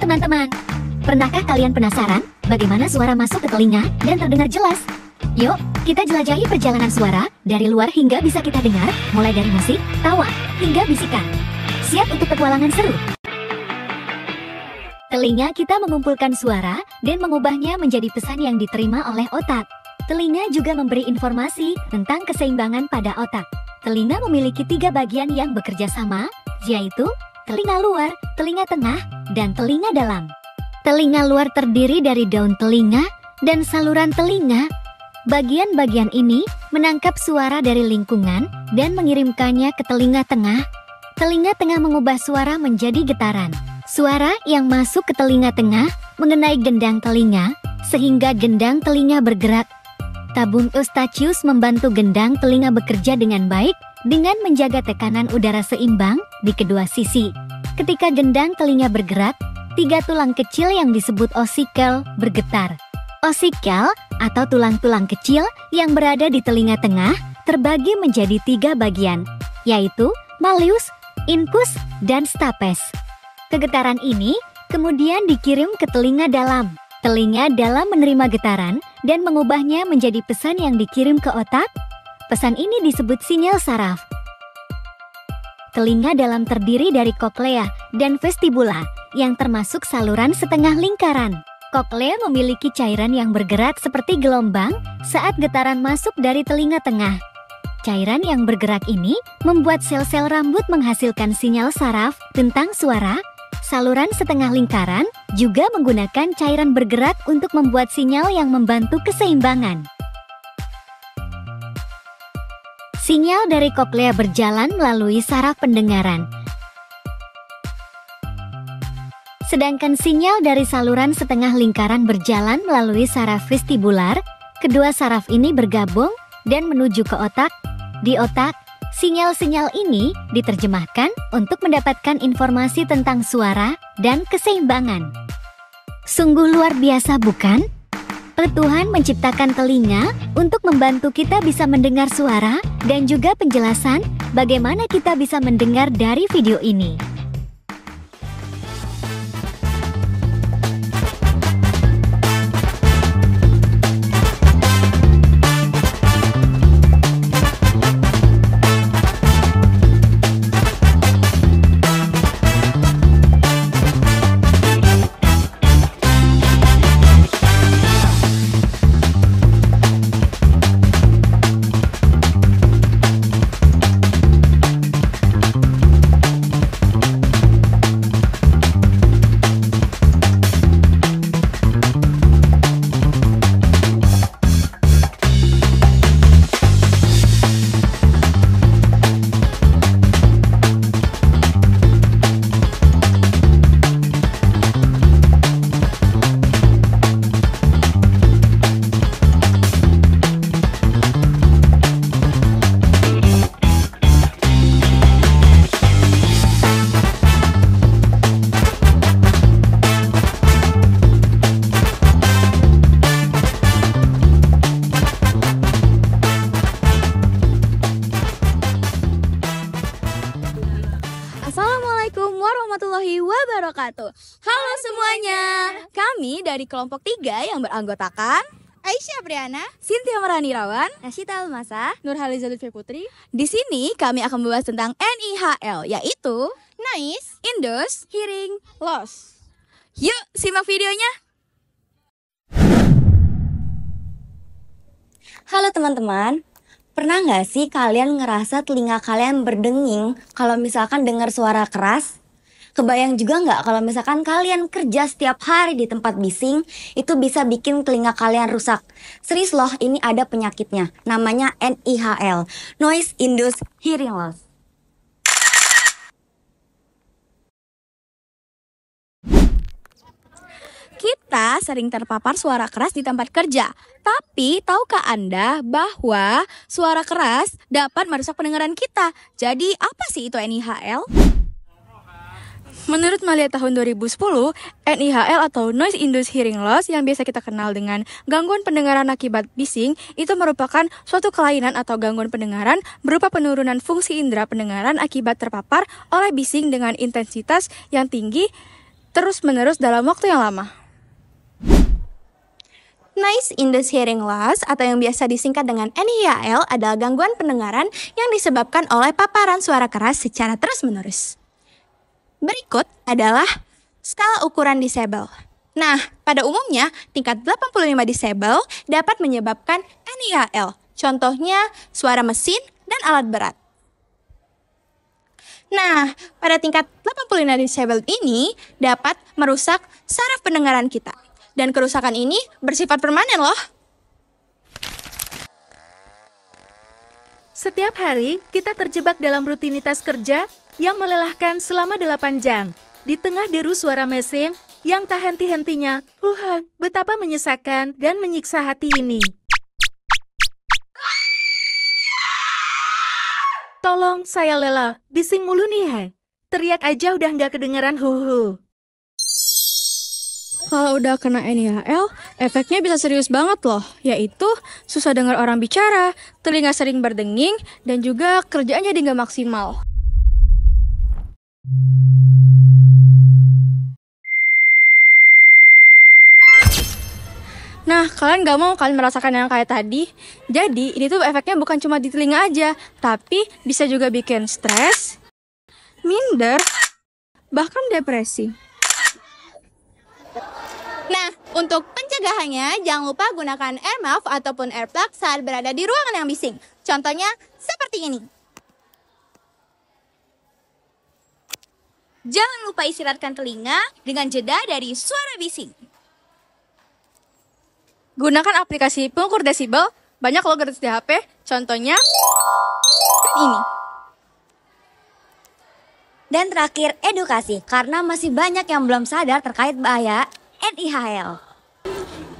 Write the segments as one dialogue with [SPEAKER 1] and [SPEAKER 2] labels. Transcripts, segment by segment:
[SPEAKER 1] teman-teman, pernahkah kalian penasaran bagaimana suara masuk ke telinga dan terdengar jelas? Yuk, kita jelajahi perjalanan suara dari luar hingga bisa kita dengar, mulai dari musik, tawa, hingga bisikan. Siap untuk petualangan seru? Telinga kita mengumpulkan suara dan mengubahnya menjadi pesan yang diterima oleh otak. Telinga juga memberi informasi tentang keseimbangan pada otak. Telinga memiliki 3 bagian yang bekerja sama, yaitu telinga luar, telinga tengah, dan telinga dalam. Telinga luar terdiri dari daun telinga dan saluran telinga. Bagian-bagian ini menangkap suara dari lingkungan dan mengirimkannya ke telinga tengah. Telinga tengah mengubah suara menjadi getaran. Suara yang masuk ke telinga tengah mengenai gendang telinga, sehingga gendang telinga bergerak. Tabung eustachius membantu gendang telinga bekerja dengan baik dengan menjaga tekanan udara seimbang di kedua sisi. Ketika gendang telinga bergerak, 3 tulang kecil yang disebut osikel bergetar. Osikel atau tulang-tulang kecil yang berada di telinga tengah terbagi menjadi 3 bagian, yaitu malleus, incus, dan stapes. Kegetaran ini kemudian dikirim ke telinga dalam. Telinga dalam menerima getaran dan mengubahnya menjadi pesan yang dikirim ke otak. Pesan ini disebut sinyal saraf. Telinga dalam terdiri dari koklea dan vestibula yang termasuk saluran setengah lingkaran. Koklea memiliki cairan yang bergerak seperti gelombang saat getaran masuk dari telinga tengah. Cairan yang bergerak ini membuat sel-sel rambut menghasilkan sinyal saraf tentang suara. Saluran setengah lingkaran juga menggunakan cairan bergerak untuk membuat sinyal yang membantu keseimbangan. Sinyal dari koklea berjalan melalui saraf pendengaran. Sedangkan sinyal dari saluran setengah lingkaran berjalan melalui saraf vestibular. Kedua saraf ini bergabung dan menuju ke otak. Di otak, sinyal-sinyal ini diterjemahkan untuk mendapatkan informasi tentang suara dan keseimbangan. Sungguh luar biasa, bukan? Tuhan menciptakan telinga untuk membantu kita bisa mendengar suara dan juga penjelasan bagaimana kita bisa mendengar dari video ini.
[SPEAKER 2] Assalamualaikum warahmatullahi wabarakatuh. Halo semuanya, kami dari kelompok 3 yang beranggotakan
[SPEAKER 3] Aisyah Briana,
[SPEAKER 2] Cynthia Maranirawan,
[SPEAKER 3] Nasita Almasa,
[SPEAKER 2] Nurhaliza Lutfi Putri. Di sini kami akan membahas tentang NIHL, yaitu
[SPEAKER 3] Noise,
[SPEAKER 2] Indus, Hearing, Loss. Yuk simak videonya.
[SPEAKER 4] Halo teman-teman, pernah nggak sih kalian ngerasa telinga kalian berdenging kalau misalkan dengar suara keras? Kebayang juga nggak kalau misalkan kalian kerja setiap hari di tempat bising, itu bisa bikin telinga kalian rusak. Serius loh, ini ada penyakitnya, namanya NIHL, Noise Induced Hearing Loss.
[SPEAKER 2] Kita sering terpapar suara keras di tempat kerja. Tapi, tahukah Anda bahwa suara keras dapat merusak pendengaran kita? Jadi, apa sih itu NIHL? Menurut Malia tahun 2010, NIHL atau Noise Induced Hearing Loss yang biasa kita kenal dengan gangguan pendengaran akibat bising itu merupakan suatu kelainan atau gangguan pendengaran berupa penurunan fungsi indera pendengaran akibat terpapar oleh bising dengan intensitas yang tinggi terus-menerus dalam waktu yang lama.
[SPEAKER 3] Noise-induced hearing loss atau yang biasa disingkat dengan NIHL adalah gangguan pendengaran yang disebabkan oleh paparan suara keras secara terus-menerus. Berikut adalah skala ukuran disable. Nah, pada umumnya tingkat 85 disable dapat menyebabkan NIHL. Contohnya suara mesin dan alat berat. Nah, pada tingkat 85 disable ini dapat merusak saraf pendengaran kita. Dan kerusakan ini bersifat permanen loh.
[SPEAKER 5] Setiap hari, kita terjebak dalam rutinitas kerja yang melelahkan selama 8 jam. Di tengah deru suara mesin yang tak henti-hentinya, betapa menyesakan dan menyiksa hati ini. Tolong, saya lelah. Bising mulu nih, he. Teriak aja udah nggak kedengeran,
[SPEAKER 2] Kalau udah kena NIHL, efeknya bisa serius banget loh, yaitu susah dengar orang bicara, telinga sering berdenging, dan juga kerjaan jadi nggak maksimal. Nah, kalian nggak mau kalian merasakan yang kayak tadi? Jadi, ini tuh efeknya bukan cuma di telinga aja, tapi bisa juga bikin stres, minder, bahkan depresi.
[SPEAKER 3] Nah, untuk pencegahannya, jangan lupa gunakan air muff ataupun earplug saat berada di ruangan yang bising. Contohnya seperti ini. Jangan lupa istirahatkan telinga dengan jeda dari suara bising.
[SPEAKER 2] Gunakan aplikasi pengukur desibel, banyak loh gratis di HP, contohnya dan ini.
[SPEAKER 4] Dan terakhir, edukasi, karena masih banyak yang belum sadar terkait bahaya NIHL.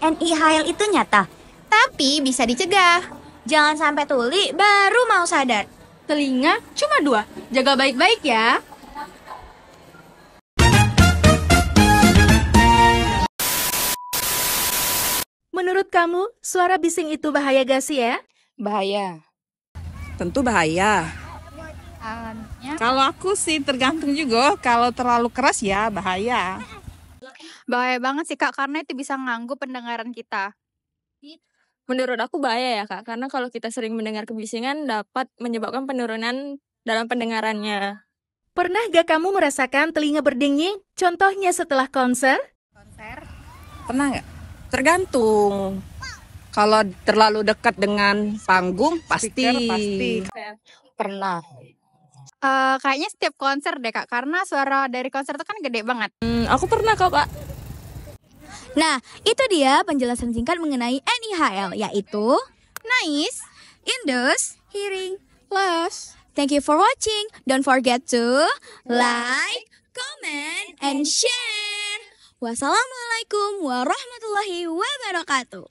[SPEAKER 4] NIHL itu nyata,
[SPEAKER 3] Tapi bisa dicegah.
[SPEAKER 4] jangan sampai tuli baru mau sadar.
[SPEAKER 2] Telinga cuma 2, jaga baik-baik ya.
[SPEAKER 5] Menurut kamu, suara bising itu bahaya gak sih ya?
[SPEAKER 6] Bahaya. Tentu bahaya. Kalau aku sih tergantung juga. Kalau terlalu keras ya bahaya.
[SPEAKER 7] Bahaya banget sih Kak, karena itu bisa mengganggu pendengaran kita.
[SPEAKER 8] Menurut aku bahaya ya Kak, karena kalau kita sering mendengar kebisingan dapat menyebabkan penurunan dalam pendengarannya.
[SPEAKER 5] Pernah gak kamu merasakan telinga berdenging? Contohnya setelah konser?
[SPEAKER 6] Pernah nggak? Tergantung. Kalau terlalu dekat dengan panggung pasti.
[SPEAKER 8] Pernah.
[SPEAKER 7] Kayaknya setiap konser deh Kak, karena suara dari konser itu kan gede banget.
[SPEAKER 8] Aku pernah kok Kak.
[SPEAKER 3] Nah, itu dia penjelasan singkat mengenai NIHL, yaitu Noise-induced hearing loss. Thank you for watching. Don't forget to like, comment, and share. Wassalamualaikum warahmatullahi wabarakatuh.